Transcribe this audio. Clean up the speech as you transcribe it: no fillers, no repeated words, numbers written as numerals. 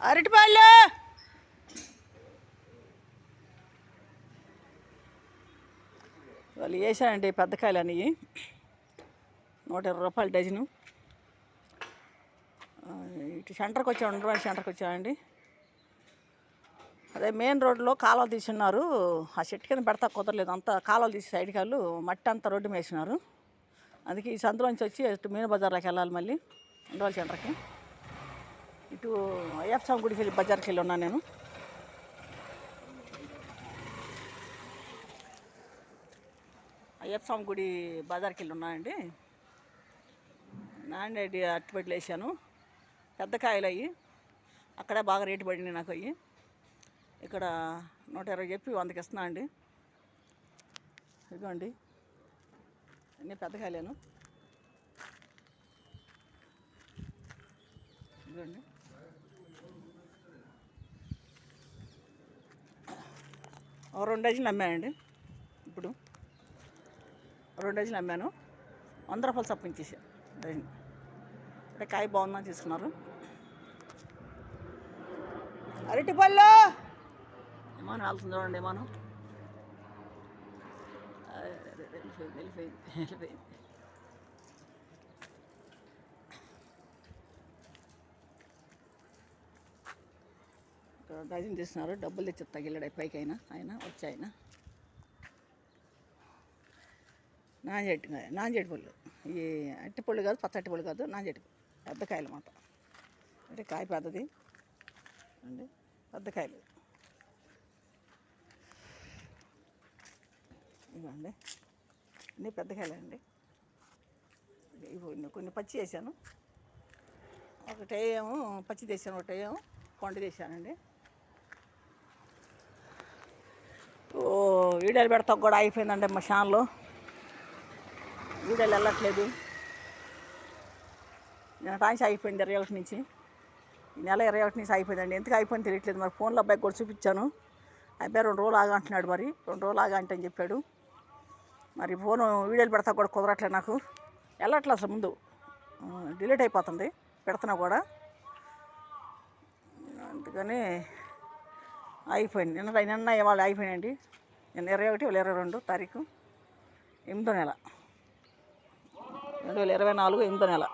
అరటిపళ్ళు వాళ్ళు వేసానండి పెద్ద కాయలు అనేవి 120 రూపాయలు డజను. ఇటు సెంటర్కి వచ్చాము, ఉండవల్లి సెంటర్కి వచ్చామండి. అదే మెయిన్ రోడ్లో కాలువలు తీసున్నారు. ఆ చెట్టు కింద పెడతా కుదరలేదు, అంతా కాలువలు తీసి సైడ్ కాళ్ళు మట్టి అంతా రోడ్డు వేసినారు. అందుకే ఈ సందులోంచి వచ్చి ఇటు మీన బజార్లోకి వెళ్ళాలి, మళ్ళీ ఉండవల్లి సెంటర్కి. ఇటు అయ్యప్ప స్వామి గుడికి వెళ్ళి బజార్కి వెళ్ళి ఉన్నాను నేను. అయ్యప్ప స్వామి గుడి బజార్కి వెళ్ళి ఉన్నానండి. నాండేటి అరటిపళ్ళు వేసాను, పెద్ద కాయలు అయ్యి అక్కడే బాగా రేటు పడింది నాకు. అయ్యి ఇక్కడ 120 చెప్పి 100కి ఇస్తున్నా అండి. ఇదిగోండి అన్నీ పెద్ద కాయలేను. ఇదిగోండి ఓ 2 డజన్లు అమ్మానండి. ఇప్పుడు 2 డజన్లు అమ్మాను, 100 రూపాయలు చప్పించేసా డజన్. అంటే కాయ బాగుందని తీసుకున్నారు. అరటిపళ్ళు ఏమో వెళ్తుంది చూడండి, ఏమో వెళ్ళిపోయింది. డజన్ తీస్తున్నారు, డబ్బులు తెచ్చి తగిలాడు పైకి అయినా ఆయన వచ్చాయన. నాంజేటి పళ్ళు, ఈ అట్టిపళ్ళు కాదు, పచ్చటి పళ్ళు కాదు, నాంజేటి పెద్ద కాయలు మాట. అంటే కాయ పెద్దది అండి, పెద్ద కాయలు ఇవ్వండి. అన్నీ పెద్ద కాయలే అండి. ఇవి కొన్ని పచ్చి వేసాను, ఒకటేమో పచ్చి తీసాను, ఒకటేమో కొండ తీసానండి. వీడియోలు పెడతా కూడా అయిపోయిందండి మా ఛానల్లో, వీడియోలు వెళ్ళట్లేదు. నేను టాన్స్ అయిపోయింది 21 నుంచి, ఈ నెల 21 నుంచి అయిపోయిందండి. ఎందుకు అయిపోయింది తెలియట్లేదు. మరి ఫోన్లో అబ్బాయికి కూడా చూపించాను, అబ్బాయి 2 రోజులు ఆగా అంటున్నాడు. మరి 2 రోజులు ఆగా అంటే అని చెప్పాడు. మరి ఫోను వీడియోలు పెడతా కూడా కుదరట్లేదు నాకు, వెళ్ళట్లేదు అసలు. ముందు డిలీట్ అయిపోతుంది పెడుతున్నా కూడా, అందుకని అయిపోయింది. నిన్న ఇవాళ అయిపోయినాయండి. నిన్న 21, ఇవాళ 22 తారీఖు 8వ నెల 2024, 8వ నెల.